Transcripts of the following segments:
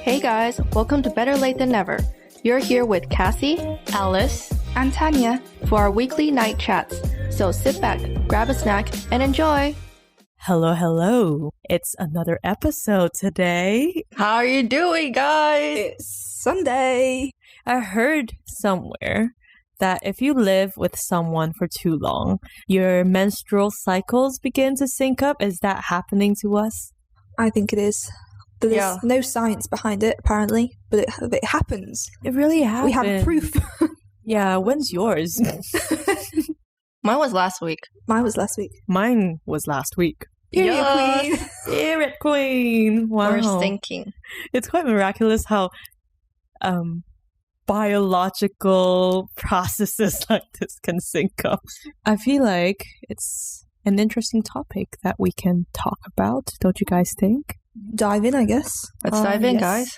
Hey guys, welcome to Better Late Than Never. You're here with Cassie, Alice, and Tanya for our weekly night chats. So sit back, grab a snack, and enjoy. Hello. It's another episode today. How are you doing, guys? It's Sunday. I heard somewhere that if you live with someone for too long, your menstrual cycles begin to sync up. Is that happening to us? I think it is. But there's no science behind it, apparently. But it happens. It really happens. We have proof. Yeah, when's yours? Mine was last week. Mine was last week. Mine was last week. Period queen. Period queen. Wow. Or thinking. It's quite miraculous how biological processes like this can sync up. I feel like it's an interesting topic that we can talk about. Don't you guys think? Dive in, I guess. Let's dive in, yes. guys.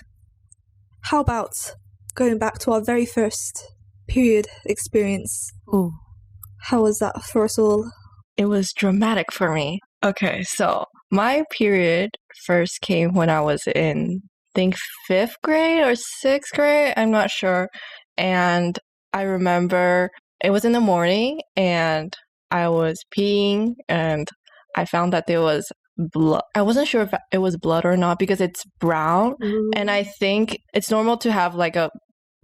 How about going back to our very first period experience? Ooh. How was that for us all? It was dramatic for me. Okay, so my period first came when I was in, I think, 5th grade or 6th grade. I'm not sure. And I remember it was in the morning and I was peeing and I found that there was blood. I wasn't sure if it was blood or not because it's brown. Ooh. And I think it's normal to have like a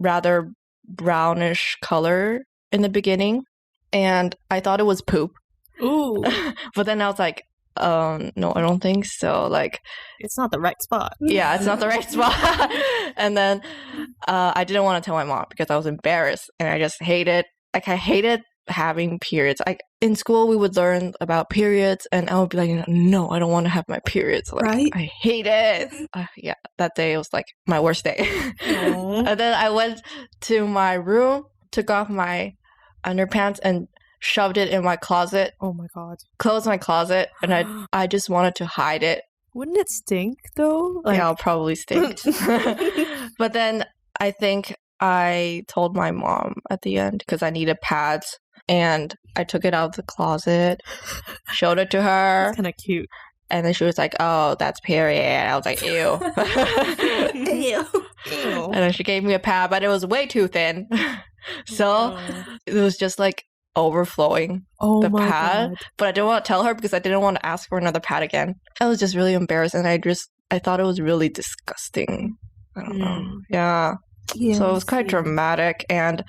rather brownish color in the beginning. And I thought it was poop. Ooh. But then I was like, no, I don't think so. Like, It's not the right spot. yeah, it's not the right spot. And then I didn't want to tell my mom because I was embarrassed and I just hated, I hated having periods. In school, we would learn about periods and I would be like, no, I don't want to have my periods. Like, Right? I hate it. Yeah, that day was like my worst day. Aw. And then I went to my room, took off my underpants and shoved it in my closet, Oh my god. closed my closet, and I just wanted to hide it. Wouldn't it stink though? Yeah, I'll probably stink. But then I think I told my mom at the end because I needed pads and I took it out of the closet, showed it to her, It's kind of cute. and then she was like, oh, that's period. I was like, ew. Ew. And then she gave me a pad, but it was way too thin. So it was just like overflowing Oh the my pad. god. But I didn't want to tell her because I didn't want to ask for another pad again. I was just really embarrassed and I thought it was really disgusting. I don't know. Yeah. Yeah. So it was quite dramatic. And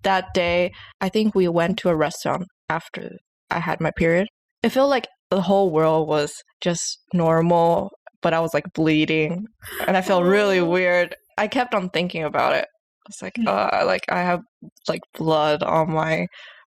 that day, I think we went to a restaurant after I had my period. It felt like the whole world was just normal, but I was like bleeding and I felt really weird. I kept on thinking about it. I was like, I have like blood on my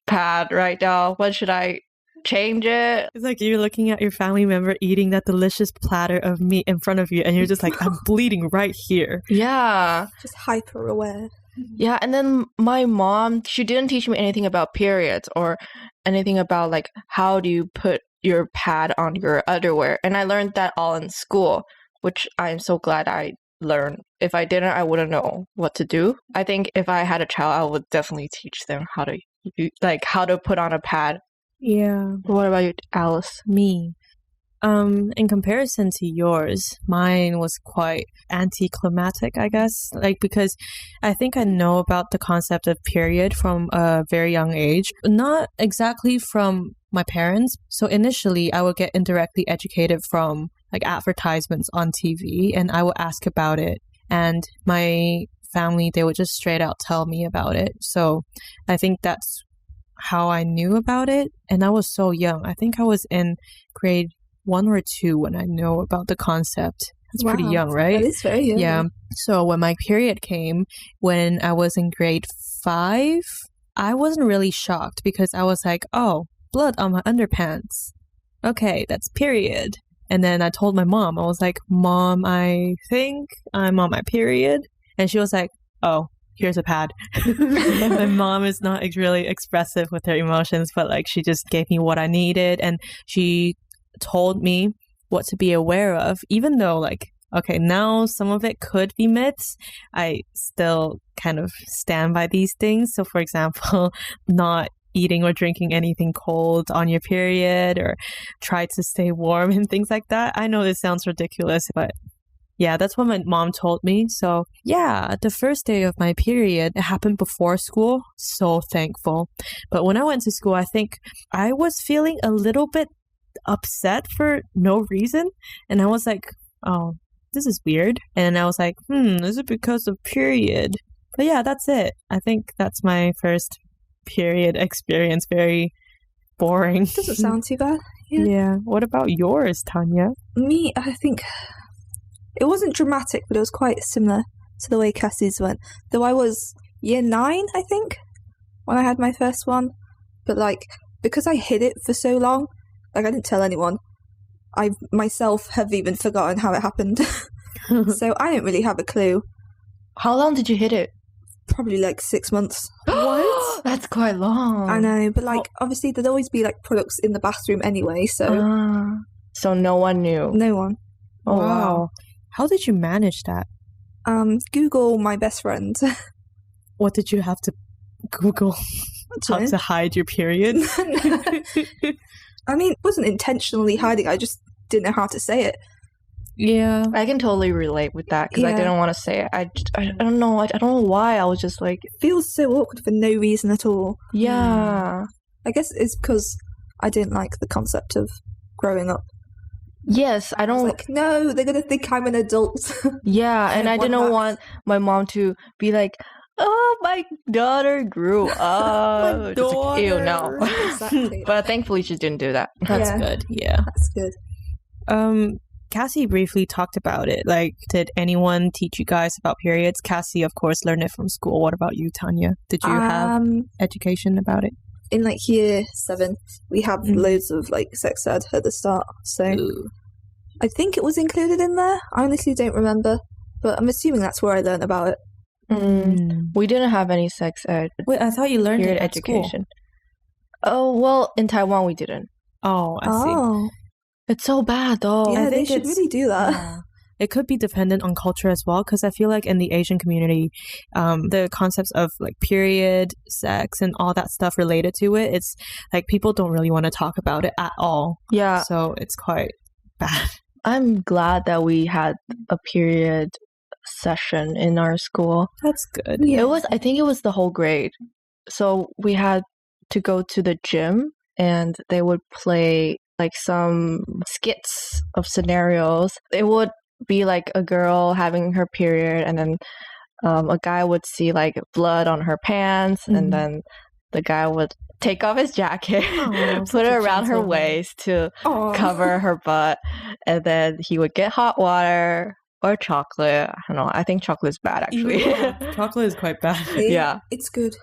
pad right now. When should I change it? It's like you're looking at your family member eating that delicious platter of meat in front of you and you're just like, I'm bleeding right here. Yeah. Just hyper aware. Yeah. And then my mom, she didn't teach me anything about periods or anything about like how do you put your pad on your underwear. And I learned that all in school, which I'm so glad I learned. If I didn't, I wouldn't know what to do. I think if I had a child, I would definitely teach them how to put on a pad. Yeah. What about you, Alice? Me. In comparison to yours, mine was quite anticlimactic, I guess. Like, because I think I know about the concept of period from a very young age. Not exactly from my parents. So initially, I would get indirectly educated from like advertisements on TV and I would ask about it. And my family, they would just straight out tell me about it. So I think that's how I knew about it. And I was so young. I think I was in grade 1 or 2 when I know about the concept. That's pretty Wow. young, right? That is very young. Yeah. So when my period came, when I was in grade 5, I wasn't really shocked because I was like, oh, blood on my underpants. Okay, that's period. And then I told my mom, I was like, Mom, I think I'm on my period. And she was like, oh, here's a pad. My mom is not really expressive with her emotions, but like she just gave me what I needed. And she told me what to be aware of, even though like, okay, now some of it could be myths. I still kind of stand by these things. So for example, not eating or drinking anything cold on your period or try to stay warm and things like that. I know this sounds ridiculous, but Yeah, that's what my mom told me. So, yeah, the first day of my period, it happened before school. So thankful. But when I went to school, I think I was feeling a little bit upset for no reason. And I was like, oh, this is weird. And I was like, is it because of period? But yeah, that's it. I think that's my first period experience. Very boring. Doesn't sound too bad. Yeah. What about yours, Tanya? Me, I think it wasn't dramatic, but it was quite similar to the way Cassie's went. Though I was year 9, I think, when I had my first one. But like, because I hid it for so long, like I didn't tell anyone, I myself have even forgotten how it happened. So I don't really have a clue. How long did you hit it? Probably like 6 months. What? That's quite long. I know, but like obviously there'd always be like products in the bathroom anyway, so so no one knew. no one. Oh wow. How did you manage that? Google my best friend. What did you have to Google? How to hide your period? I mean, it wasn't intentionally hiding. I just didn't know how to say it. Yeah. I can totally relate with that because I didn't want to say it. I don't know. I don't know why. I was just like... It feels so awkward for no reason at all. Yeah. I guess it's because I didn't like the concept of growing up. Yes, I don't... like, no, they're going to think I'm an adult. Yeah, and I didn't want my mom to be like, oh, my daughter grew up. My Just like, ew, no. Exactly. But thankfully she didn't do that. That's good. Yeah. That's good. Cassie briefly talked about it. Like, did anyone teach you guys about periods? Cassie, of course, learned it from school. What about you, Tanya? Did you have education about it? In like year 7, we have loads of like sex ed at the start. So I think it was included in there. I honestly don't remember, but I'm assuming that's where I learned about it. We didn't have any sex ed. Wait, I thought you learned it at education. School. Oh, well, in Taiwan we didn't. Oh, I see. It's so bad though. Yeah, I they think should really do that. Yeah. It could be dependent on culture as well, because I feel like in the Asian community, the concepts of like period, sex, and all that stuff related to it, it's like people don't really want to talk about it at all. Yeah. So it's quite bad. I'm glad that we had a period session in our school. That's good. Yeah. I think it was the whole grade. So we had to go to the gym and they would play like some skits of scenarios. It would be like a girl having her period and then a guy would see like blood on her pants and then the guy would take off his jacket, put it around her waist to cover her butt, and then he would get hot water or chocolate. I don't know. I think chocolate is bad actually. Yeah, chocolate is quite bad. Yeah. It's good.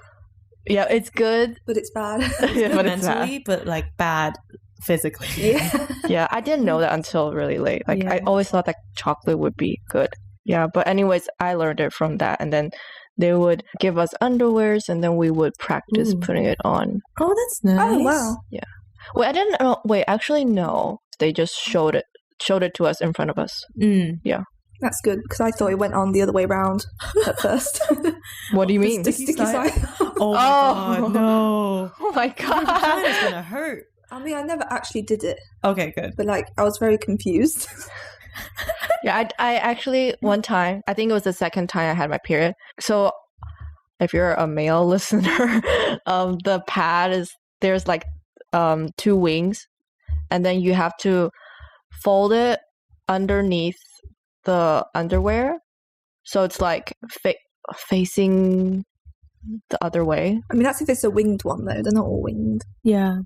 Yeah, it's good. But it's bad. It's but mentally, but like bad physically. Yeah. Yeah, I didn't know that until really late. Like I always thought that chocolate would be good. Yeah, but anyways, I learned it from that, and then they would give us underwears, and then we would practice putting it on. Oh, that's nice. Oh, wow. Yeah. Wait, I didn't know. Wait, actually, no. They just showed it to us in front of us. Yeah. That's good, because I thought it went on the other way around at first. What do you mean? The sticky side. Oh my god, no. Oh my god. It's gonna hurt. I mean, I never actually did it. Okay, good. But like, I was very confused. Yeah, I actually, one time, I think it was the second time I had my period. So if you're a male listener, the pad is, there's like 2 wings, and then you have to fold it underneath the underwear. So it's like facing the other way. I mean, that's if it's a winged one, though. They're not all winged. Yeah.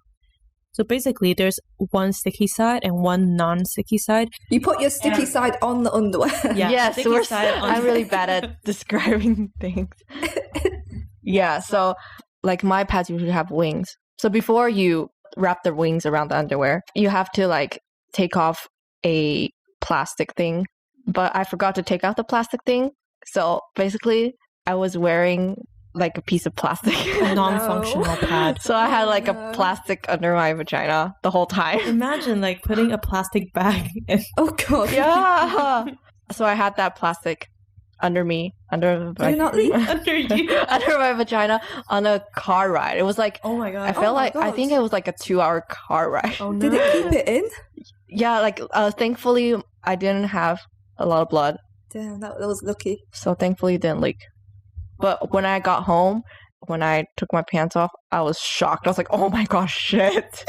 So basically, there's one sticky side and one non-sticky side. You put your sticky side on the underwear. Yeah, yes, I'm really bad at describing things. Yeah, so like my pads usually have wings. So before you wrap the wings around the underwear, you have to like take off a plastic thing. But I forgot to take out the plastic thing. So basically, I was wearing like a piece of plastic. A non-functional pad. So I had like a plastic under my vagina the whole time. Imagine like putting a plastic bag in. Oh god. Yeah. So I had that plastic under me, under my under you. under my vagina on a car ride. It was like, oh my god. I felt like, I think it was like a 2-hour car ride. Oh, no. Did it keep it in? Yeah, like thankfully I didn't have a lot of blood. Damn, that was lucky. So thankfully it didn't leak. But when I got home, when I took my pants off, I was shocked. I was like, oh my gosh, shit.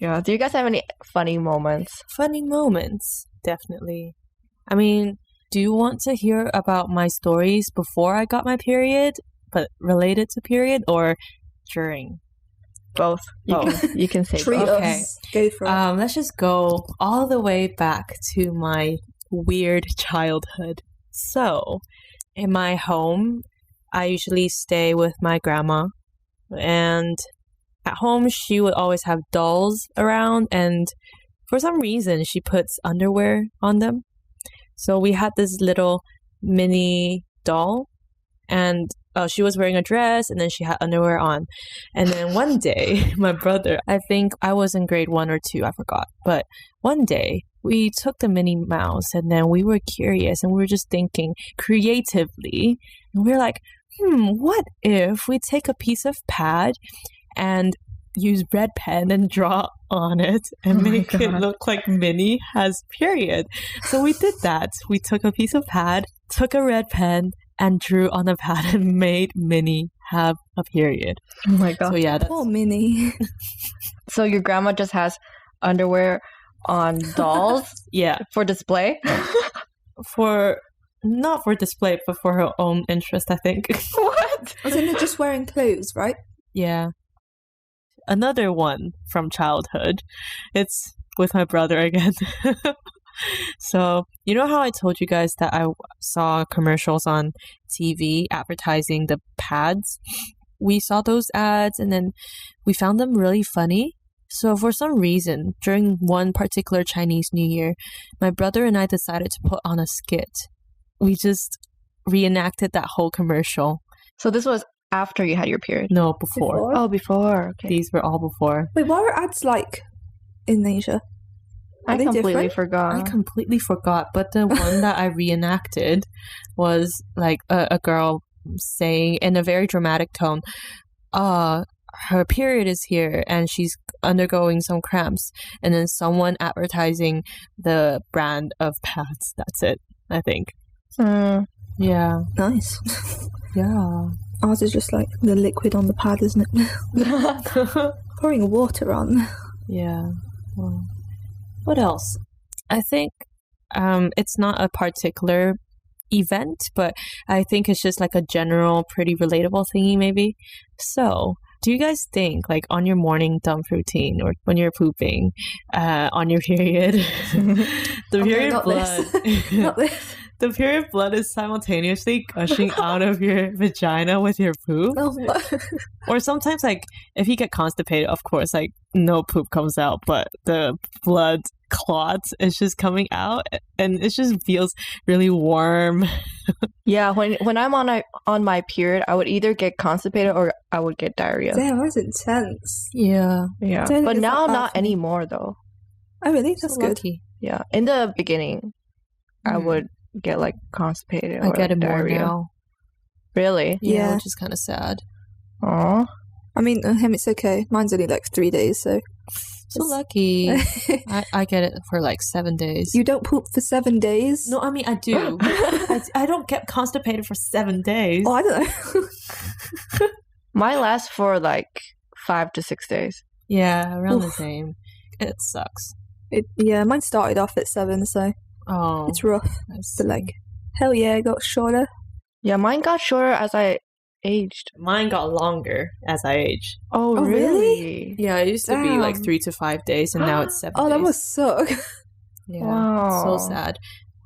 Yeah. Do you guys have any funny moments? Funny moments, definitely. I mean, do you want to hear about my stories before I got my period, but related to period, or during? Both. You can say Treat both. Okay. us. Go for it. Let's just go all the way back to my weird childhood. So, in my home, I usually stay with my grandma, and at home she would always have dolls around, and for some reason she puts underwear on them. So we had this little mini doll, and she was wearing a dress, and then she had underwear on. And then one day, my brother, I think I was in grade 1 or 2, I forgot, but one day we took the Minnie Mouse, and then we were curious, and we were just thinking creatively, and we were like, what if we take a piece of pad and use red pen and draw on it and make it look like Minnie has period? So we did that. We took a piece of pad, took a red pen, and drew on the pad and made Minnie have a period. Oh my god. So yeah, Poor Minnie. So your grandma just has underwear on dolls yeah, for display? not for display, but for her own interest, I think. What? Wasn't it just wearing clothes, right? Yeah. Another one from childhood. It's with my brother again. So, you know how I told you guys that I saw commercials on TV advertising the pads? We saw those ads and then we found them really funny. So for some reason, during one particular Chinese New Year, my brother and I decided to put on a skit. We just reenacted that whole commercial. So this was after you had your period? No, before. Oh, before. Okay. These were all before. Wait, what were ads like in Asia? Are I they completely different? forgot. I completely forgot, but the one that I reenacted was like a girl saying in a very dramatic tone, her period is here and she's undergoing some cramps, and then someone advertising the brand of pads. That's it, I think. Yeah. Nice. Yeah. Ours is just like the liquid on the pad, isn't it? Pouring water on. Yeah. Well, what else? I think it's not a particular event, but I think it's just like a general, pretty relatable thingy, maybe. So, do you guys think, like, on your morning dump routine or when you're pooping, on your period, the period not blood, this. Not this. the period blood is simultaneously gushing out of your vagina with your poop? Oh, Or sometimes, like, if you get constipated, of course, like, no poop comes out, but the blood clots is just coming out, and it just feels really warm. Yeah, when I'm on my period, I would either get constipated or I would get diarrhea. damn, that's intense. Yeah. Yeah, I don't but think it's now that bad not for me. anymore though. Oh, really? That's So good. lucky. Yeah, in the beginning, I would get like constipated. I or, get like, it more diarrhea. now. Really? Yeah. Which is kind of sad. Aw. I mean, him, it's okay. Mine's only like 3 days, so. So lucky. I get it for like 7 days. You don't poop for 7 days? No, I mean, I do. I don't get constipated for 7 days. Oh, I don't know. Mine lasts for like 5 to 6 days. Yeah, around the Oof. same. It sucks. Yeah, mine started off at 7, so Oh, it's rough. I But see. like, hell yeah, it got shorter. Yeah, mine got shorter as I aged. Mine got longer as I age. Oh, Oh, really? really? Yeah, it used to be like Damn. 3 to 5 days, and now it's 7 Oh, days. that must suck. Yeah, Wow. so sad.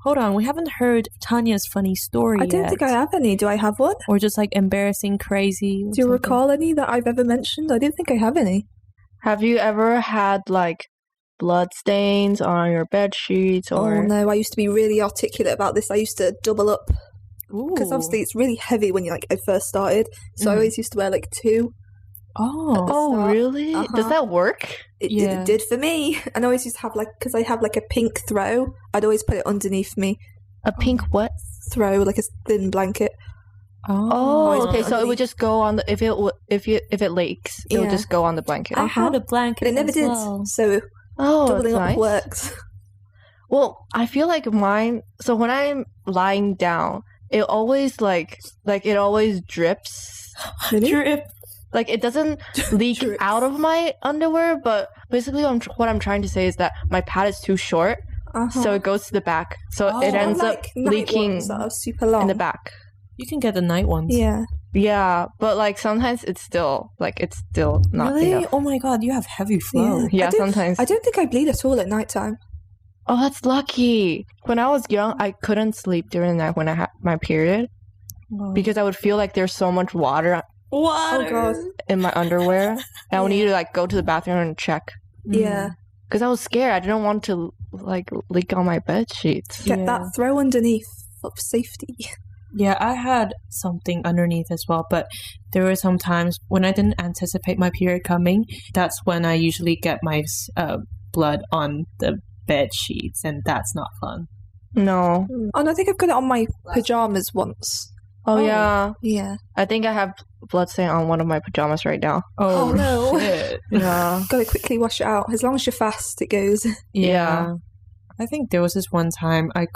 Hold on, we haven't heard Tanya's funny story I don't yet. think I have any. Do I have one? Or just like embarrassing, crazy. or Do you something. recall any that I've ever mentioned? I don't think I have any. Have you ever had like blood stains on your bed sheets or Oh no, I used to be really articulate about this. I used to double up because Ooh. obviously it's really heavy when I first started. So I Mhm. always used to wear like 2. Oh. Oh, start. really? Does Uh-huh. that work? It did for me. And I always used to have like, because I have like a pink throw, I'd always put it underneath me. A pink what? Throw, like a thin blanket. Oh, okay. So it would underneath. just go on the if it leaks, it would Yeah. just go on the blanket. I had a blanket But it never as did. well. So Oh, doubling that's up nice. works. Well, I feel like mine. So when I'm lying down, it always it always drips. Really? Drip. Like it doesn't leak Drips. out of my underwear, but basically what I'm trying to say is that my pad is too short, so it goes to the back. So it ends up night leaking ones that are super long. in the back. You can get the night ones. Yeah. Yeah, but like sometimes it's still not Really? enough. Oh my god, you have heavy flow. Yeah, I do- sometimes. I don't think I bleed at all at nighttime. Oh, that's lucky. When I was young, I couldn't sleep during the night when I had my period because I would feel like there's so much water Water. Oh god. in my underwear, and I would need to like go to the bathroom and check Yeah. because I was scared. I didn't want to like leak on my bed sheets. Get that throw underneath for safety. Yeah, I had something underneath as well, but there were some times when I didn't anticipate my period coming. That's when I usually get my blood on the bed sheets, and that's not fun. No. And I think I've got it on my pajamas once. Oh, yeah. Yeah. I think I have blood stain on one of my pajamas right now. Oh, no. shit. Yeah. Gotta quickly wash it out. As long as you're fast, it goes. Yeah. I think there was this one time I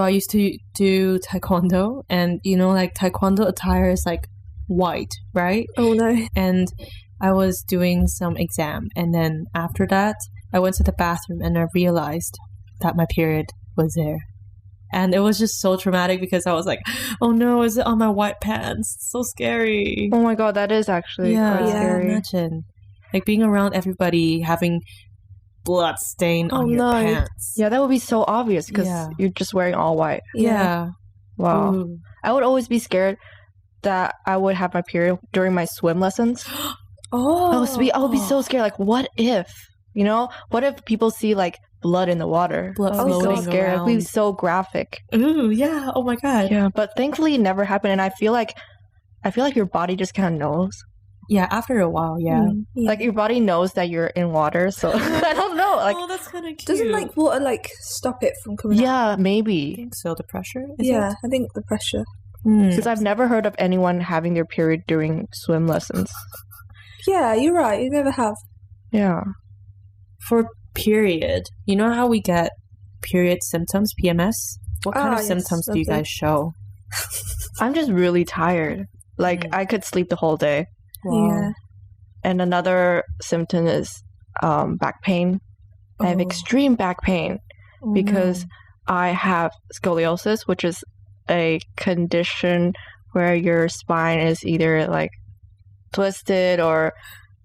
used to do taekwondo, and like taekwondo attire is like white, right? Oh no. And I was doing some exam, and then after that I went to the bathroom and I realized that my period was there. And it was just so traumatic because I was like, oh no, is it on my white pants? It's so scary. Oh my god, that is actually quite scary. Imagine like being around everybody having blood stain on your pants. Yeah, that would be so obvious because you're just wearing all white. Yeah. Wow. Ooh. I would always be scared that I would have my period during my swim lessons. I would be so scared. Like, what if? What if people see like blood in the water? Blood I would be so floating scared. It would be around. so graphic. Ooh, yeah. Oh my god. Yeah, but thankfully it never happened, and I feel like your body just kind of knows. Yeah, after a while, yeah. Like your body knows that you're in water, so I don't know. Like, oh, that's kind of cute. Doesn't like water like stop it from coming out? yeah, I maybe. think so. The pressure? Yeah, I think the pressure. Because I've never heard of anyone having their period during swim lessons. Yeah, you're right. You never have. Yeah. For period, you know how we get period symptoms, PMS? What kind of yes, symptoms do you lovely. guys show? I'm just really tired. Like, I could sleep the whole day. Yeah. And another symptom is back pain. I have extreme back pain because I have scoliosis, which is a condition where your spine is either like twisted or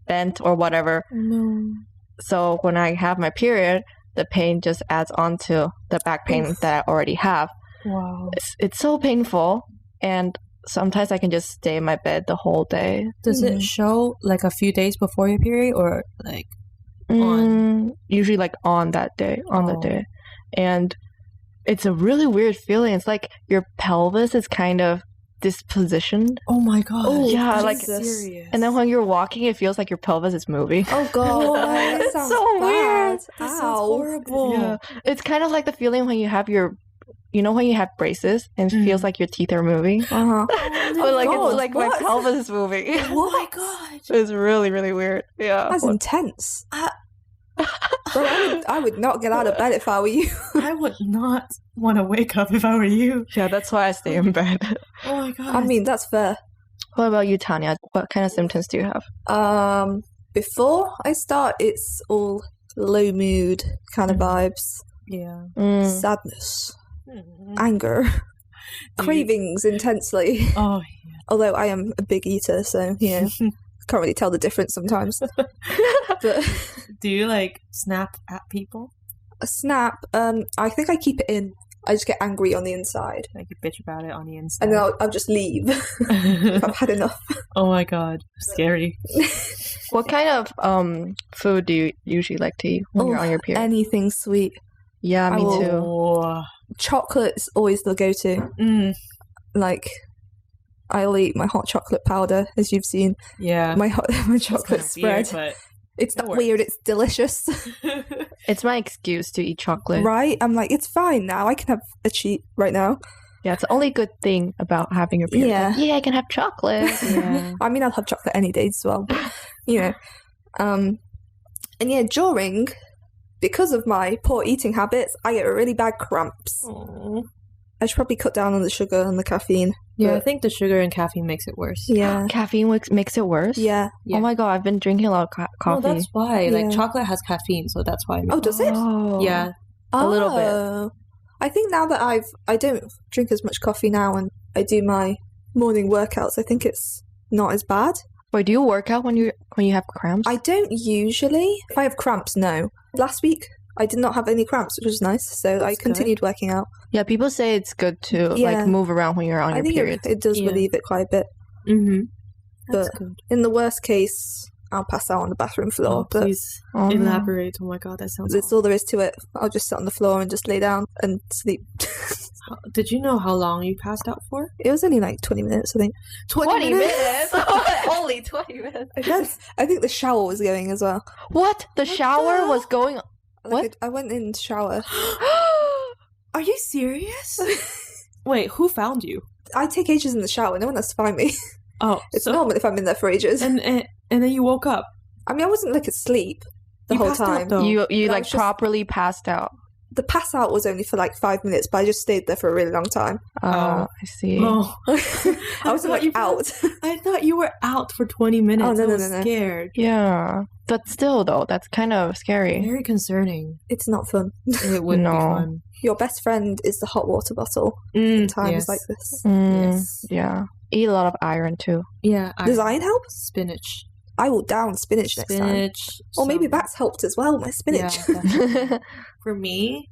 bent or whatever. No. So when I have my period, the pain just adds on to the back pain that I already have. Wow. It's so painful, and sometimes I can just stay in my bed the whole day. Does it show like a few days before your period or like on? Usually like on that day, the day. And it's a really weird feeling. It's like your pelvis is kind of dispositioned. Oh my god. Oh, yeah, That's like serious. And then when you're walking, it feels like your pelvis is moving. Oh god, that It's sounds so weird. bad. that sounds Ow. horrible. Yeah. It's kind of like the feeling when you have when you have braces and it feels like your teeth are moving. Uh-huh. Or like God, it's like my what? pelvis is moving. Oh my god. It's really, really weird. Yeah. That's intense. Bro, I would not get out of bed if I were you. I would not want to wake up if I were you. Yeah, that's why I stay in bed. Oh my god. I mean, that's fair. What about you, Tanya? What kind of symptoms do you have? Before I start, it's all low mood kind of vibes. yeah. Sadness, anger, cravings intensely. Oh, Although I am a big eater, so can't really tell the difference sometimes. But do you like snap at people? a snap, I think I keep it in. I just get angry on the inside, Like you bitch about it on the inside? and then I'll just leave if I've had enough. Oh my god. Scary. What kind of food do you usually like to eat when you're on your period? Anything sweet. Yeah, me I will- too. Oh. Chocolate's always the go-to. Like, I'll eat my hot chocolate powder, as you've seen. Yeah. My It's chocolate kinda spread. weird, It's it not works. weird, it's delicious. but It's my excuse to eat chocolate. Right? I'm like, it's fine now. I can have a cheat right now. Yeah, it's the only good thing about having your period. Yeah. Like, I can have chocolate. yeah. I mean, I'll have chocolate any day as well. But, and yeah, during, because of my poor eating habits, I get really bad cramps. Aww. I should probably cut down on the sugar and the caffeine. Yeah, I but- think the sugar and caffeine makes it worse. Yeah. Caffeine makes it worse? Yeah. Yeah. Oh my god, I've been drinking a lot of Well, coffee. that's why. Like, Yeah. chocolate has caffeine, so that's why. Oh, does it? Oh. Yeah. A little bit. Oh. I think now that I don't drink as much coffee now and I do my morning workouts, I think it's not as bad. Wait, do you work out when you have cramps? I don't usually. If I have cramps, no. Last week, I did not have any cramps, which was nice. So I That's continued working out. Yeah, people say it's good to Yeah. like move around when you're on I your think period. it does Yeah. relieve it quite a bit. Mm-hmm. That's But good. in the worst case, I'll pass out on the bathroom floor. Oh, but please Oh, no. elaborate. Oh my god, that sounds that's awful. all there is to it. I'll just sit on the floor and just lay down and sleep. Did you know how long you passed out for? It was only like 20 minutes, I think. 20 minutes? Only 20 minutes. I think the shower was going as well. What? The shower the- was going. Like, What? I went in the shower. Are you serious? Wait, who found you? I take ages in the shower. No one has to find me. Oh, It's so normal if I'm in there for ages. and then you woke up. I mean, I wasn't like asleep the You whole passed out, time. though. You But I like was just- properly passed out. The pass out was only for like 5 minutes, but I just stayed there for a really long time. Oh, Oh. I see. Oh, I wasn't thought like you- out. I thought you were out for 20 minutes. Oh, no, I no, was no, no. scared. Yeah, but still though, that's kind of scary. Very concerning. It's not fun. It would be No. fun. Your best friend is the hot water bottle in times yes. like this. Yes. Yeah, eat a lot of iron too. Yeah. Does iron help? Spinach. I will down spinach next time. Spinach. Or maybe some- that's helped as well, my spinach. Yeah, definitely. For me,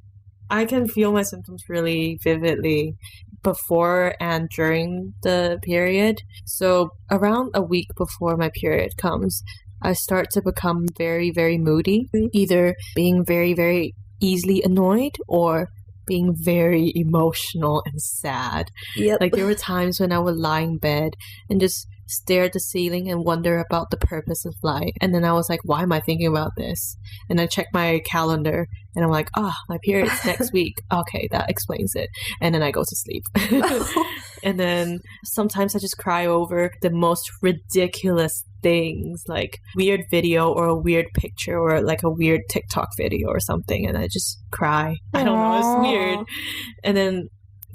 I can feel my symptoms really vividly before and during the period. So around a week before my period comes, I start to become very, very moody, either being very, very easily annoyed or being very emotional and sad. Yep. Like there were times when I would lie in bed and just stare at the ceiling and wonder about the purpose of life. And then I was like, why am I thinking about this? And I check my calendar and I'm like, my period's next week. Okay, that explains it. And then I go to sleep. And then sometimes I just cry over the most ridiculous things, like weird video or a weird picture or like a weird TikTok video or something. And I just cry. I don't know. It's weird. And then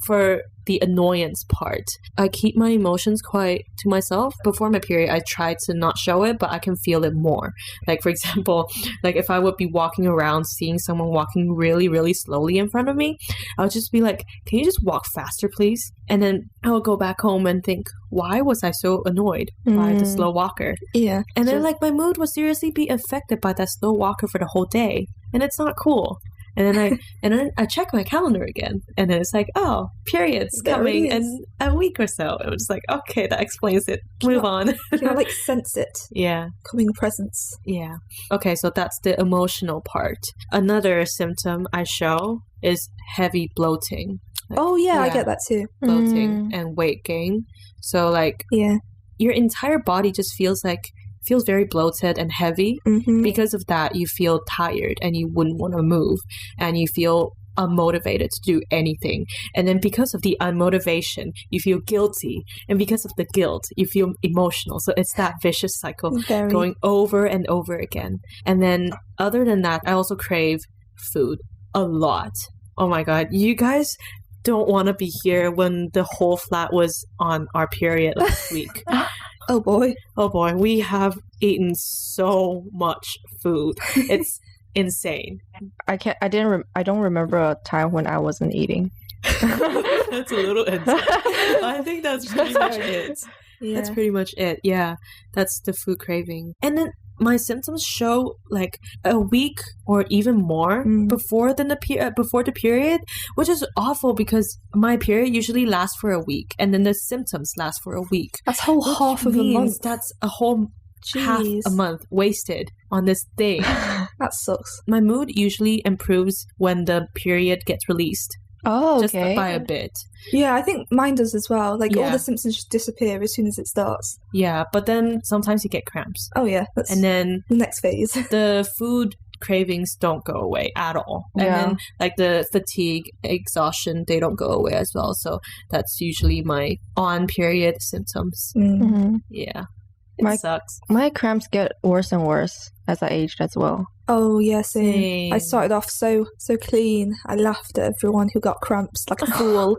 for the annoyance part, I keep my emotions quite to myself. Before my period, I try to not show it, but I can feel it more. Like, for example, like if I would be walking around seeing someone walking really, really slowly in front of me, I would just be like, can you just walk faster, please? And then I would go back home and think, why was I so annoyed by the slow walker? Yeah. And then like my mood will seriously be affected by that slow walker for the whole day. And it's not cool. And then I check my calendar again, and then it's like, oh, period's There it coming in is. a week or so. It was like, okay, that explains it. Move on. Can I like sense it? Yeah, Coming presence. yeah. Okay, so that's the emotional part. Another symptom I show is heavy bloating. Like, Oh yeah, I yeah. get that too. bloating and weight gain. So like Yeah. your entire body just feels very bloated and heavy. Mm-hmm. Because of that, you feel tired and you wouldn't want to move and you feel unmotivated to do anything. And then because of the unmotivation, you feel guilty. And because of the guilt, you feel emotional. So it's that vicious cycle Very. going over and over again. And then other than that, I also crave food a lot. Oh my God. You guys don't want to be here when the whole flat was on our period last week. Oh boy. Oh boy, we have eaten so much food. It's insane. I don't remember a time when I wasn't eating. That's a little insane. I think that's pretty much it. Yeah. That's pretty much it. Yeah, that's the food craving. And then my symptoms show like a week or even more before the period, which is awful because my period usually lasts for a week, and then the symptoms last for a week. That's whole Which half of a means month. That's a whole half Jeez. a month wasted on this thing. That sucks. My mood usually improves when the period gets released, Oh, just okay. by a bit. Yeah, I think mine does as well. Like all Yeah. the symptoms just disappear as soon as it starts. Yeah, but then sometimes you get cramps. Oh yeah, that's And then the next phase. the food cravings don't go away at all. And Yeah. then like the fatigue, exhaustion, they don't go away as well. So that's usually my on period symptoms. Mm. Mhm. Yeah. It sucks. My cramps get worse and worse as I aged as well. Oh yeah, same. I Same. started off so clean. I laughed at everyone who got cramps like a fool,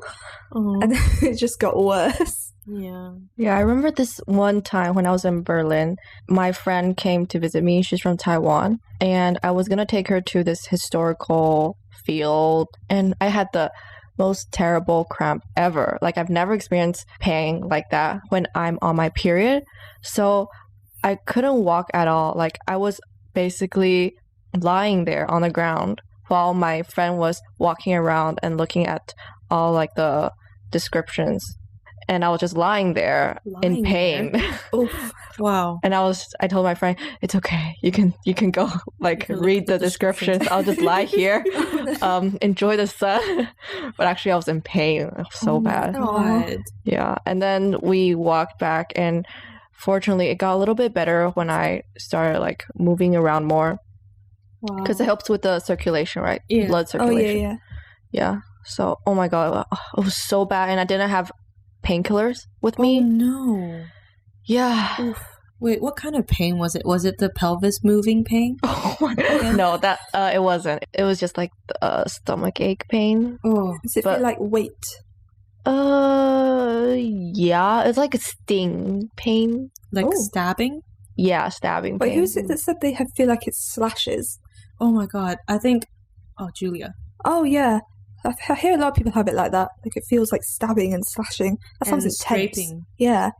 Oh, and then it just got worse. yeah. Yeah, I remember this one time when I was in Berlin, my friend came to visit me. She's from Taiwan, and I was going to take her to this historical field, and I had the most terrible cramp ever. Like, I've never experienced pain like that when I'm on my period. So I couldn't walk at all. Like, I was basically lying there on the ground while my friend was walking around and looking at all like the descriptions, and I was just lying there in Lying pain. Oof. Wow. And I told my friend, it's okay, you can go like You can look read at the the descriptions. descriptions. I'll just lie here, enjoy the sun. But actually, I was in pain. It was so Oh my bad. God. Yeah, and then we walked back, and fortunately, it got a little bit better when I started like moving around more, Wow. because it helps with the circulation, right? Yeah. Blood Oh circulation. yeah. Yeah. So, oh my God, it was so bad, and I didn't have painkillers with Oh me. no. Yeah. Wait, what kind of pain was it? Was it the pelvis moving pain? Oh my God. No, that it wasn't. It was just like stomach ache pain. Oh. Does it But- feel like weight? Yeah, it's like a sting pain. Like Oh. stabbing? Yeah, stabbing Wait, pain. who is it that said they feel like it's slashes? Oh my God. I think. Oh, Julia. Oh yeah, I hear a lot of people have it like that. Like it feels like stabbing and slashing. That sounds And intense. scraping. Yeah.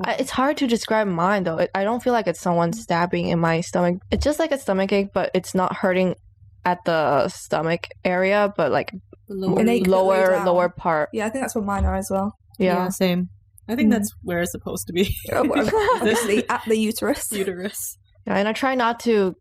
It's hard to describe mine though. I don't feel like it's someone stabbing in my stomach. It's just like a stomach ache, but it's not hurting at the stomach area, but like Lower. An ache that way down. lower part. Yeah, I think that's what mine are as well. Yeah. Same. I think Mm. that's where it's supposed to be. Oh, well, obviously at the uterus. Uterus. Yeah, and I try not to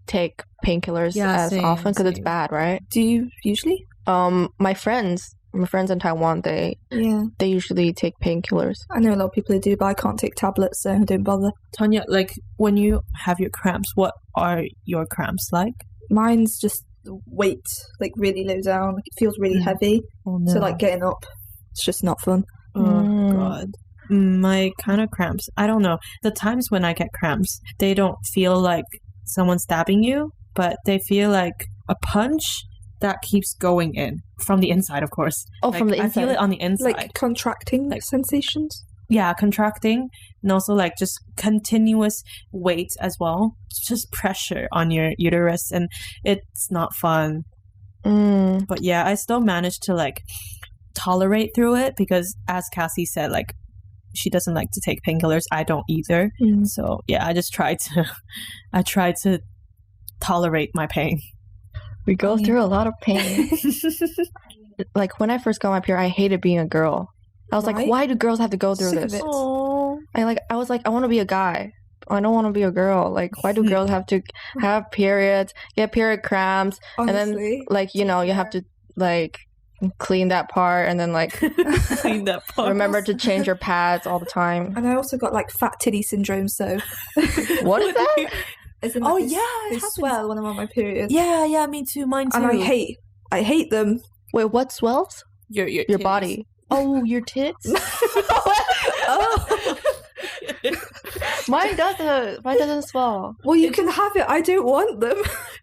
take painkillers Yeah, as same, often because it's same. bad, right? Do you usually? My friends in Taiwan, they Yeah, usually take painkillers. I know a lot of people who do, but I can't take tablets, so I don't bother. Tanya, like when you have your cramps, what are your cramps like? Mine's just weight, like really low down. Like it feels really Mm. heavy. Oh no. So like getting up, it's just not fun. Oh Mm. God. My kind of cramps. I don't know. The times when I get cramps, they don't feel like someone stabbing you, but they feel like a punch that keeps going in from the inside, of course. Oh, Like, from the I feel inside. it on the inside. Like contracting Like- sensations. Yeah, contracting, and also like just continuous weight as well. It's just pressure on your uterus, and it's not fun. Mm. But yeah, I still managed to like tolerate through it because, as Cassie said, like she doesn't like to take painkillers. I don't either. Mm. So yeah, I try to tolerate my pain. We go Yeah. through a lot of pain. Like when I first got my period, I hated being a girl. I was Why? like, why do girls have to go through Sick of this? it. Oh, I was like, I want to be a guy. I don't want to be a girl. Like, why do girls have to have periods, get period cramps, Honestly. and then like you have to like clean that part, and then like clean that part. remember to change your pads all the time. And I also got like fat titty syndrome, so What is that? as in, Oh, like, yeah, it they happens. swell when I'm on my period. Yeah, me too. Mine too. And I hate them. Wait, what swells? your Your titties. body. Oh, your tits. Oh, Mine doesn't. Mine doesn't swell. well, you can have it. I don't want them.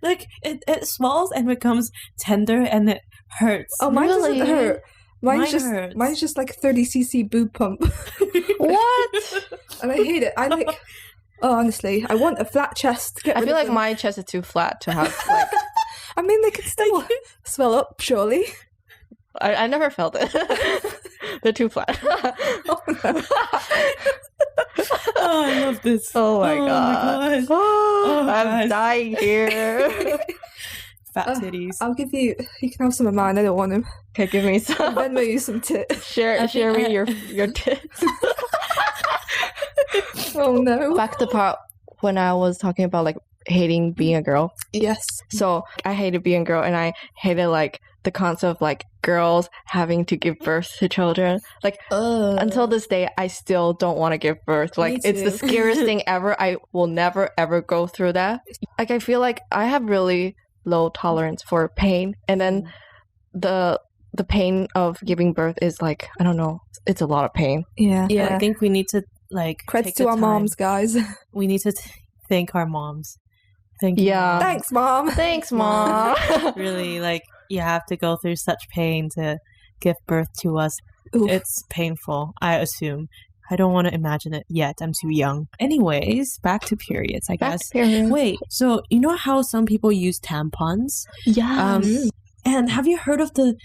Like it swells and becomes tender and it hurts. Oh, mine Really? doesn't hurt. Mine Mine's hurts. just like 30cc boob pump, What? and I hate it. I like. Oh, honestly, I want a flat chest. Get I rid feel of like them. my chest is too flat to have. Like, I mean, they can still swell up, surely. I never felt it. They're too flat. Oh, I love this. Oh my Oh my god. Oh, I'm guys. dying here. Fat Uh, titties. I'll give you. You can have some of mine. I don't want them. Okay, give me I'll some. Venmo you some tits. Share me your tits. Oh no. Back to the part when I was talking about like hating being a girl. Yes. So I hated being a girl, and I hated like the concept of like girls having to give birth to children. Like until this day, I still don't want to give birth. Like it's the too. scariest thing ever. I will never ever go through that. Like I feel like I have really low tolerance for pain, and then the pain of giving birth is like, I don't know, it's a lot of pain. Yeah. I think we need to like Credits take to the our time. moms, guys. We need to thank our moms. Thank you. Yeah. Mom. Thanks, Mom. Thanks, Mom. Really, like you have to go through such pain to give birth to us. Oof. It's painful, I assume. I don't want to imagine it yet. I'm too young. Anyways, back to periods, I Back guess. to periods. Wait, so you know how some people use tampons? Yeah. And have you heard of the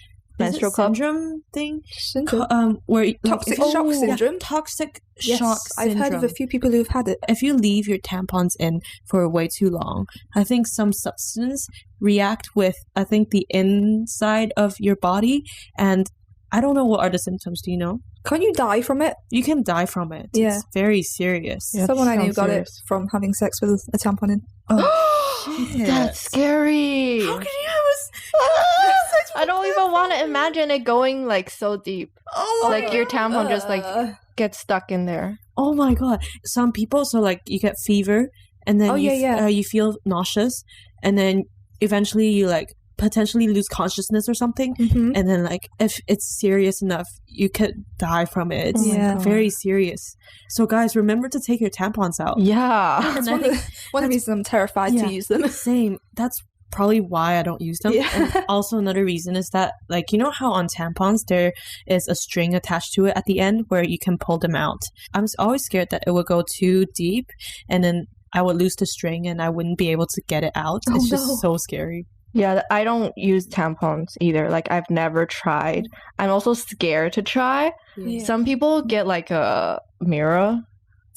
Menstrual cup syndrome thing? Syndrome. Where Toxic if- shock yeah, syndrome? toxic Yes, shock I've syndrome. heard of a few people who've had it. If you leave your tampons in for way too long, I think some substance react with, I think, the inside of your body. And I don't know what are the symptoms. Do you know? Can't you die from it? You can die from it. Yeah. It's very serious. Yeah. Someone I knew sounds got serious. it from having sex with a tampon in. Oh, shit. That's scary. How can you have sex I don't even want to imagine it going like so deep. Oh, Like your tampon just like gets stuck in there. oh my god. Some people, so like you get fever and then Oh, yeah. you feel nauseous and then eventually you like potentially lose consciousness or something. Mhm. And then, like, if it's serious enough, you could die from it. It's Oh my God. very serious. So, guys, remember to take your tampons out. Yeah. That's And I one, think of the, one of the reasons I'm terrified Yeah. to use them. same. That's probably why I don't use them. Yeah. And also, another reason is that, like, you know how on tampons there is a string attached to it at the end where you can pull them out. I'm always scared that it would go too deep and then I would lose the string and I wouldn't be able to get it out. Oh, It's just no. so scary. Yeah, I don't use tampons either. Like I've never tried. I'm also scared to try. Yeah. Some people get like a mirror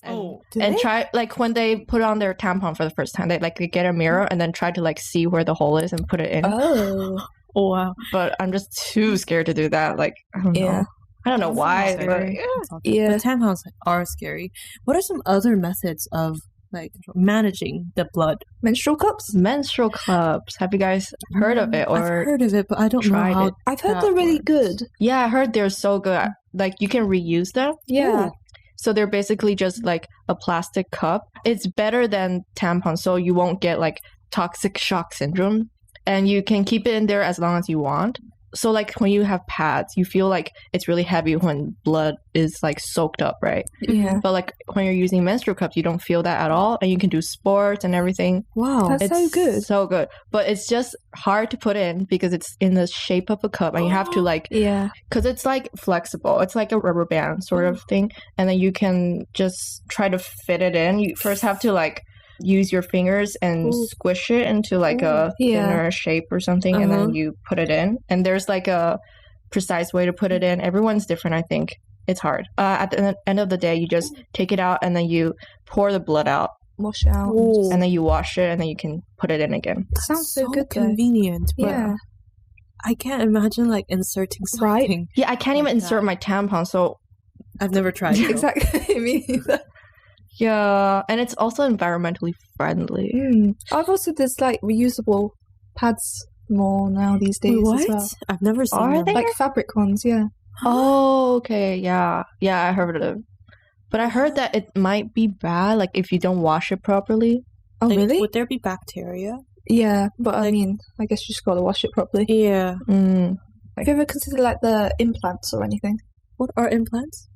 and, do and they? try like when they put on their tampon for the first time, they like get a mirror and then try to like see where the hole is and put it in. Oh. Oh, wow. But I'm just too scared to do that. Like I don't Yeah. know. I don't know why. That's But scary. yeah. It's all good. Yeah. But tampons are scary. What are some other methods of like managing the blood? Menstrual cups? Menstrual cups. Have you guys heard of it I've or heard of it, but I don't know tried how. it? I've heard that they're really works. good. Yeah, I heard they're so good. Like you can reuse them. Yeah. Ooh. So they're basically just like a plastic cup. It's better than tampons, so you won't get like toxic shock syndrome. And you can keep it in there as long as you want. So like when you have pads, you feel like it's really heavy when blood is like soaked up, right? Yeah. But like when you're using menstrual cups, you don't feel that at all. And you can do sports and everything. Wow. That's so It's good. So good. But it's just hard to put in because it's in the shape of a cup and you have to like Yeah. because it's like flexible. It's like a rubber band sort of thing. And then you can just try to fit it in. You first have to like use your fingers and Ooh. squish it into like a Yeah. thinner shape or something. And then you put it in. And there's like a precise way to put it in. Everyone's different, I think. It's hard. At the end of the day, you just take it out and then you pour the blood out. Wash out. Ooh. And then you wash it and then you can put it in again. Sounds so good though. convenient. But Yeah. I can't imagine like inserting Right. something. Yeah, I can't even Like insert that. my tampon. So I've never tried. it. Exactly. Me neither. yeah. And it's also environmentally friendly. I've also there's like reusable pads more now these days Wait, as what? well. I've never seen Are them. they? Like fabric ones, yeah. Oh, okay. Yeah. Yeah, I heard of it. But I heard that it might be bad, like if you don't wash it properly. Oh Like, really? Would there be bacteria? Yeah, but I Like- mean, I guess you just gotta wash it properly. Yeah. Mm. Have you ever considered like the implants or anything? What are implants?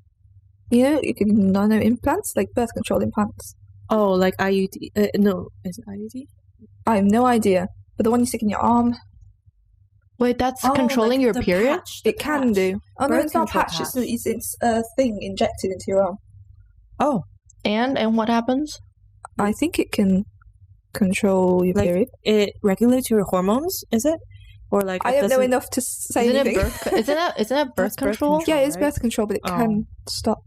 You know, you can know implants, like birth control implants. Oh, like IUD. No, is it IUD? I have no idea. But the one you stick in your arm, Wait, that's Oh, controlling like your the period? patch, the it can patch. do. Oh no, Birth it's not a control patch. It's a thing injected into your arm. Oh, And what happens? I think it can control your Like, period. it regulates your hormones, is it? Or like I it don't know doesn't- enough to say Isn't it anything. birth? Isn't it birth That's birth control? control. Yeah, it's right? birth control, but it Oh. can stop.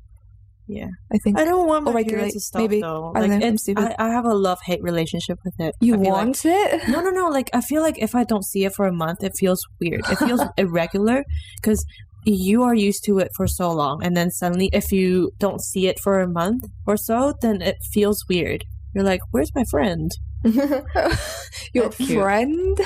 Yeah. I think I don't want my Or period regulate, to stop maybe. though. I don't Like know, I'm it's, stupid. I have a love-hate relationship with it. you I feel want it. Like, no. Like I feel like if I don't see it for a month, it feels weird. It feels irregular because you are used to it for so long, and then suddenly, if you don't see it for a month or so, then it feels weird. You're like, "Where's my friend?" Your That's cute. friend.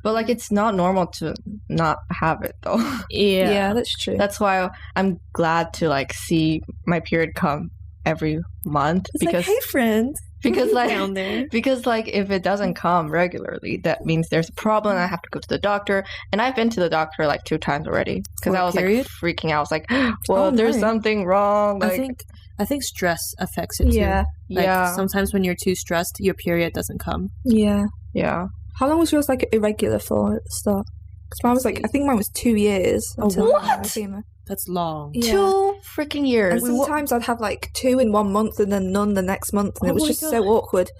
But like it's not normal to not have it though. Yeah. That's true. That's why I'm glad to like see my period come every month It's because like, "Hey, friend." because down there. because like if it doesn't come regularly, that means there's a problem. I have to go to the doctor, and I've been to the doctor like 2 times already because For a I was period? like freaking out. I was like, well, Oh, there's no. something wrong. Like, I think stress affects it too. Yeah. Like, yeah, sometimes when you're too stressed, your period doesn't come. Yeah. yeah. How long was yours like irregular for at the start? Because mine was like, I think mine was 2 years. Oh, until what? I came. That's long. Yeah. 2 freaking years. And sometimes I'd have like 2 in 1 month and then none the next month, and Oh it was my just God. so awkward.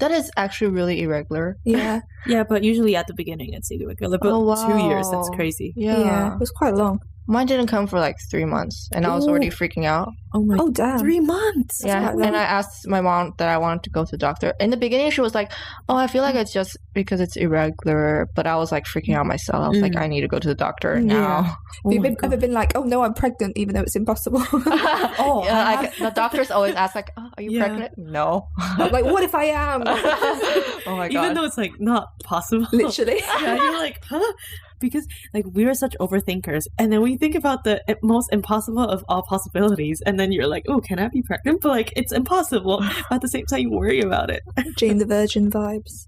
That is actually really irregular. Yeah. Yeah, but usually at the beginning it's irregular. But Oh, 2 years, that's wow. crazy. Yeah. It was quite long. Mine didn't come for like 3 months, and I was Ooh. already freaking out. Oh my, Oh, damn. 3 months. Yeah, quite long. and I asked my mom that I wanted to go to the doctor. In the beginning, she was like, "Oh, I feel like it's just because it's irregular," but I was like freaking out myself. I was like, "I need to go to the doctor now." Oh Have you my God. ever been like, oh no, I'm pregnant, even though it's impossible? Oh, yeah, I like, the doctors always ask like, oh, "Are you Yeah. pregnant?" No. Like, what if I am? Oh my god. Even though it's like not possible. Literally. Yeah, you're like, huh? Because like we are such overthinkers, and then we think about the most impossible of all possibilities, and then you're like, oh, can I be pregnant? But like it's impossible. But at the same time, you worry about it. Jane the Virgin vibes.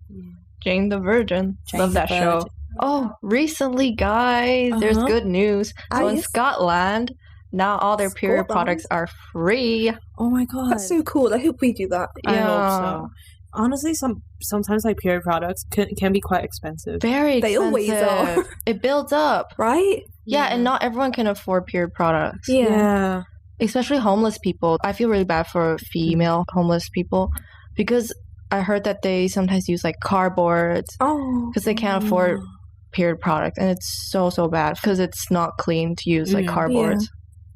Jane the Virgin. Jane Love the that show. Virgin. Oh, recently, guys, there's Uh-huh. good news. So in Yes. Scotland, now all their period Scotland? products are free. Oh my God. That's so cool. I hope we do that. I hope Yeah. so. Honestly, sometimes like period products can be quite expensive. Very They expensive. always are. It builds up. Right? Yeah, Yeah. and not everyone can afford period products. Yeah. Especially homeless people. I feel really bad for female homeless people because I heard that they sometimes use like cardboard Oh. because they can't afford period products, and it's so bad because it's not clean to use like Mm. cardboard.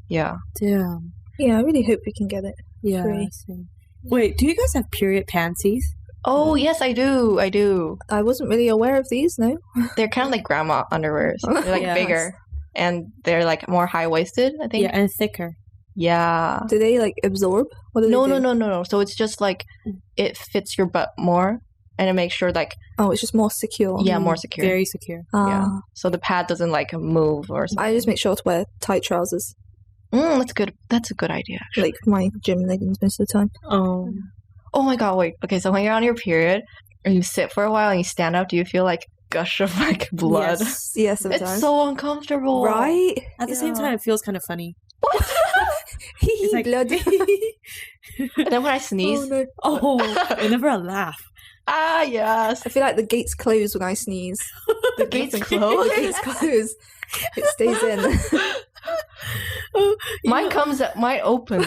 Yeah. Damn. Yeah, I really hope we can get it. Yeah. Free. Same. Wait, do you guys have period panties? Oh yes, I do. I do. I wasn't really aware of these, no? They're kind of like grandma underwears. They're like Yes. bigger, and they're like more high waisted. I think. Yeah, and thicker. Yeah. Do they like absorb? What do they No, do? no. So it's just like it fits your butt more, and it makes sure like Oh, it's just more secure. yeah, more secure. Very secure. yeah. Ah. So the pad doesn't like move or something. I just make sure to wear tight trousers, That's good. That's a good idea. Actually. like my gym leggings most of the time. Oh. Oh my god! Wait. Okay. So when you're on your period, or you sit for a while and you stand up, do you feel like gush of like blood? Yes. Yeah, sometimes. It's so uncomfortable. right? At the same Yeah. time, it feels kind of funny. It's like- bloody. And then when I sneeze, Oh, no. Oh, whenever I laugh. ah yes, I feel like the gates close when I sneeze. the gates The close. gates close. It stays in. Mine opens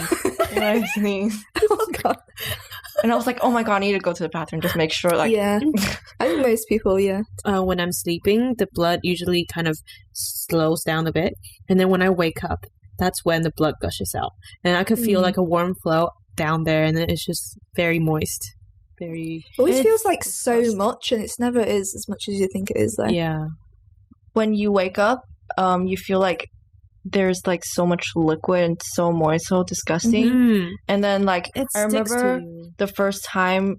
when I sneeze, Oh god. and I was like, oh my god, I need to go to the bathroom. Just make sure, like, Yeah. I think most people, yeah. When I'm sleeping, the blood usually kind of slows down a bit. And then when I wake up, that's when the blood gushes out. And I could feel Mm. like a warm flow down there. And then it's just very moist. Very, It always It's feels like so disgusting. much, and it's never is as much as you think it is, though. yeah. when you wake up, you feel like there's like so much liquid and so moist, so disgusting. Mm. And then like It I sticks remember to you. the first time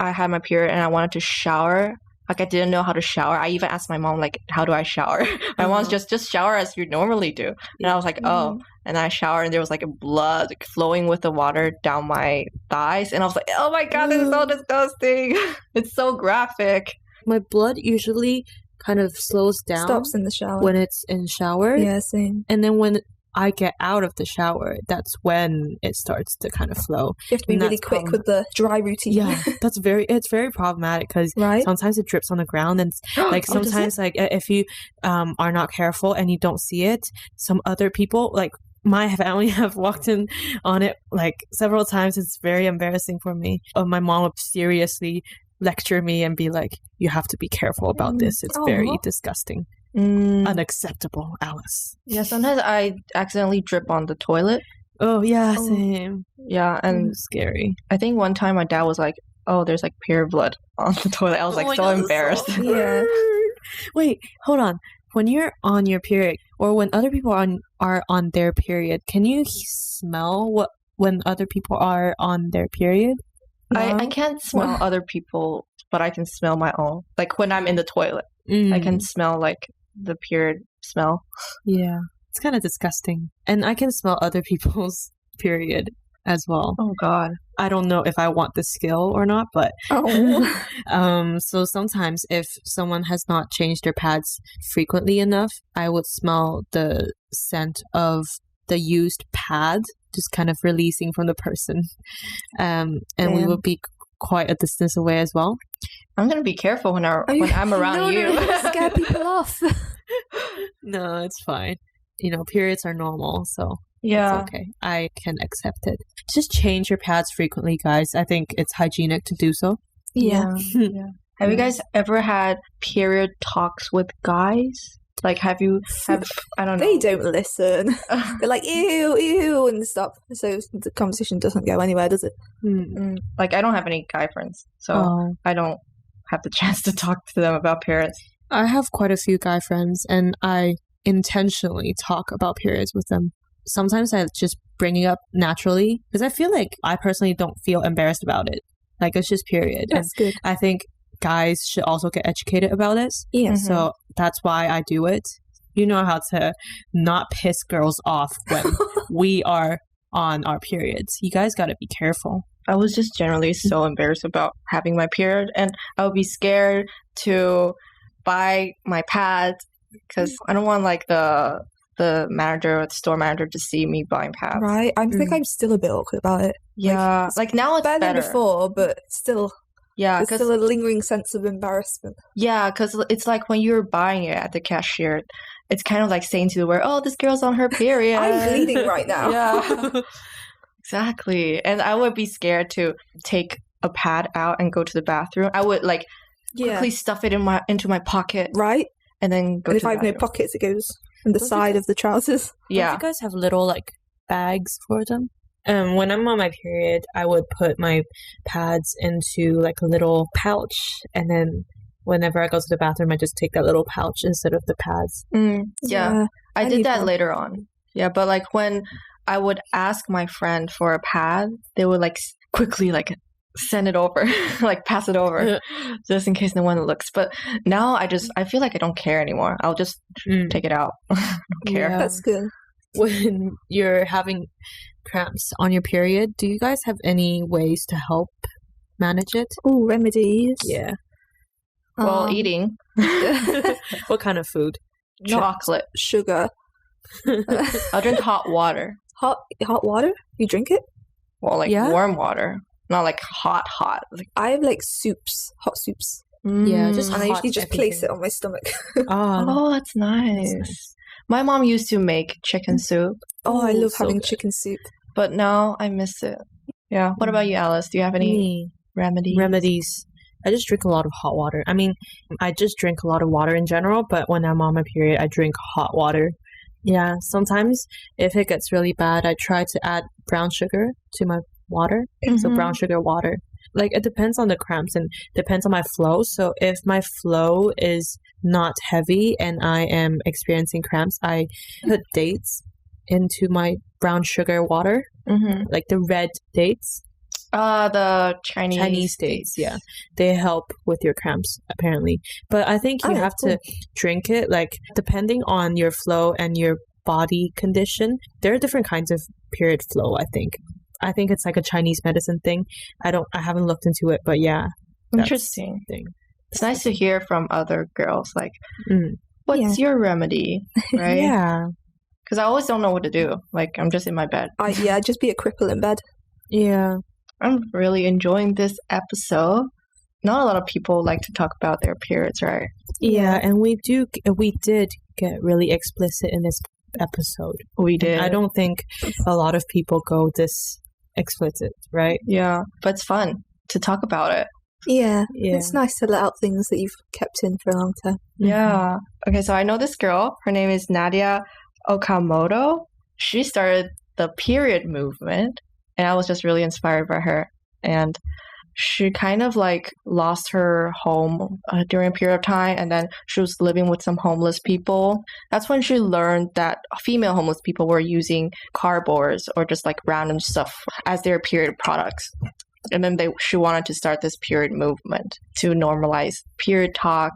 I had my period and I wanted to shower. Like I didn't know how to shower. I even asked my mom like, "How do I shower?" My mom's Uh-huh. just shower as you normally do. And I was like, "Oh." And I showered and there was like blood like, flowing with the water down my thighs, and I was like, "Oh my god, this is so disgusting." It's so graphic. My blood usually kind of slows down Stops in the shower. when it's in shower. Yeah, same. And then when I get out of the shower, that's when it starts to kind of flow. You have to be And really that's quick with the dry routine. Yeah, it's very problematic because Right? sometimes it drips on the ground, and like Oh, does it? sometimes like if you are not careful and you don't see it, some other people like my family have walked in on it like several times. It's very embarrassing for me. My mom would seriously lecture me and be like, "You have to be careful about this. It's very Aw. disgusting, Mm. unacceptable, Alice." Yeah, sometimes I accidentally drip on the toilet. Oh yeah, Oh. same. Yeah, and Scary. I think one time my dad was like, "Oh, there's like period blood on the toilet." I was like Oh my so God, that's embarrassed. Yeah. Wait, hold on. When you're on your period, or when other people are on their period, can you smell what when other people are on their period? I can't smell other people, but I can smell my own. Like when I'm in the toilet, I can smell like the period smell. Yeah, it's kind of disgusting, and I can smell other people's period. as well. Oh God. I don't know if I want the skill or not, but Oh. so sometimes if someone has not changed their pads frequently enough, I would smell the scent of the used pad just kind of releasing from the person. And we Damn. would be quite a distance away as well. I'm gonna be careful when I'm around no, you. No, scare people off. No, it's fine. You know, periods are normal, so Yeah. it's okay. I can accept it. Just change your pads frequently, guys. I think it's hygienic to do so. Yeah. Have you guys ever had period talks with guys? Like, have I don't know. They don't listen. They're like, ew, ew, and stuff. So the conversation doesn't go anywhere, does it? Like, I don't have any guy friends, so Oh. I don't have the chance to talk to them about periods. I have quite a few guy friends, and I intentionally talk about periods with them. Sometimes I just bring it up naturally because I feel like I personally don't feel embarrassed about it. Like, it's just period. That's good. I think guys should also get educated about it. Yeah. Mhm. So that's why I do it. You know how to not piss girls off when we are on our periods. You guys got to be careful. I was just generally so embarrassed about having my period, and I would be scared to buy my pads because I don't want like the manager or the store manager to see me buying pads. Right. I think I'm still a bit awkward about it. Yeah, like now it's Better better. than before, but still, Yeah, there's because still a lingering sense of embarrassment. it's like when you're buying it at the cashier, it's kind of like saying to the wearer, "Oh, this girl's on her period. I'm bleeding right now. Yeah, exactly. And I would be scared to take a pad out and go to the bathroom. I would like quickly stuff it into my pocket Right? and then go. And to if the I have no bathroom. pockets, it goes in the Don't you side of the trousers. Yeah, Don't you guys have little like bags for them? When I'm on my period, I would put my pads into like a little pouch, and then whenever I go to the bathroom, I just take that little pouch instead of the pads. yeah. I I did need that one. later on. Yeah, but like when I would ask my friend for a pad, they would like quickly like send it over, like pass it over, just in case no one looks. But now I feel like I don't care anymore. I'll just take it out. I don't care. Yeah. That's good. When you're having cramps on your period, do you guys have any ways to help manage it? Oh, remedies. Yeah. Well, Um, eating What kind of food? chocolate. Sugar. I'll drink hot water. Hot water? You drink it? Well, like Yeah? warm water, not like hot. Like, I have like soups, hot soups. Yeah, just And I hot usually just place everything. it on my stomach. Oh, that's nice. nice. My mom used to make chicken soup, Oh, I Ooh, love so having good. chicken soup. but now I miss it. Yeah. What about you, Alice? Do you have any Me. remedies? Remedies. I just drink a lot of hot water. I mean, I just drink a lot of water in general, but when I'm on my period, I drink hot water. Yeah, sometimes if it gets really bad, I try to add brown sugar to my water. So Mhm. brown sugar water. Like, it depends on the cramps and depends on my flow. So if my flow is not heavy and I am experiencing cramps, I put dates into my brown sugar water, Mhm. like the red dates. The Chinese Dates, yeah. They help with your cramps, apparently. But I think you Oh, have to drink it, like, depending on your flow and your body condition. There are different kinds of period flow, I think. I think it's like a Chinese medicine thing. I haven't looked into it, but yeah. that's Interesting. the thing. It's nice to hear from other girls, like, Mm. what's your remedy, right? Yeah. Because I always don't know what to do. Like, I'm just in my bed. I'd just be a cripple in bed. Yeah. I'm really enjoying this episode. Not a lot of people like to talk about their periods, right? Yeah, and we did get really explicit in this episode. We did. I don't think a lot of people go this explicit, right? Yeah, but it's fun to talk about it. Yeah. Yeah. It's nice to let out things that you've kept in for a long time. Yeah. Okay, so I know this girl. Her name is Nadia Okamoto. She started the period movement, and I was just really inspired by her. And she kind of like lost her home during a period of time, and then she was living with some homeless people. That's when she learned that female homeless people were using cardboards or just like random stuff as their period products. And then she wanted to start this period movement to normalize period talk,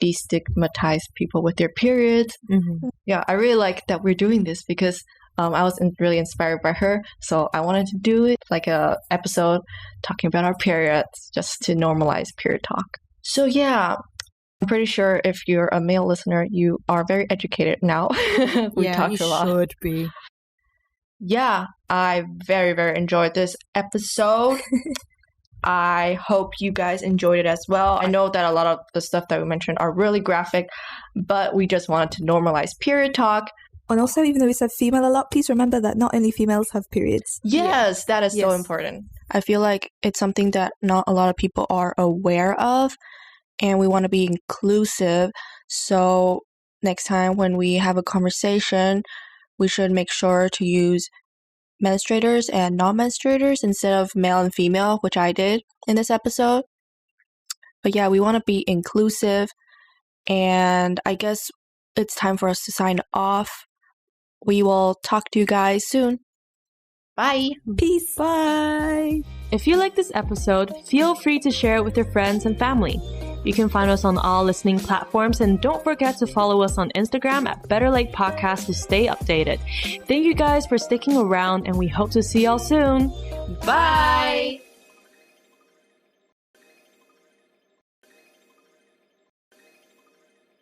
destigmatize people with their periods. Mhm. Yeah, I really like that we're doing this because I was really inspired by her, so I wanted to do it like a episode talking about our periods, just to normalize period talk. So yeah, I'm pretty sure if you're a male listener, you are very educated now. We talked a lot. Should be. Yeah, I very, very enjoyed this episode. I hope you guys enjoyed it as well. I know that a lot of the stuff that we mentioned are really graphic, but we just wanted to normalize period talk. And also, even though we said female a lot, please remember that not only females have periods. Yes, that is so important. I feel like it's something that not a lot of people are aware of, and we want to be inclusive. So next time when we have a conversation, we should make sure to use menstruators and non-menstruators instead of male and female, which I did in this episode. But yeah, we want to be inclusive, and I guess it's time for us to sign off. We will talk to you guys soon. Bye. Peace. Bye. If you like this episode, feel free to share it with your friends and family. You can find us on all listening platforms, and don't forget to follow us on Instagram at Better Late Podcast to stay updated. Thank you guys for sticking around, and we hope to see y'all soon. Bye.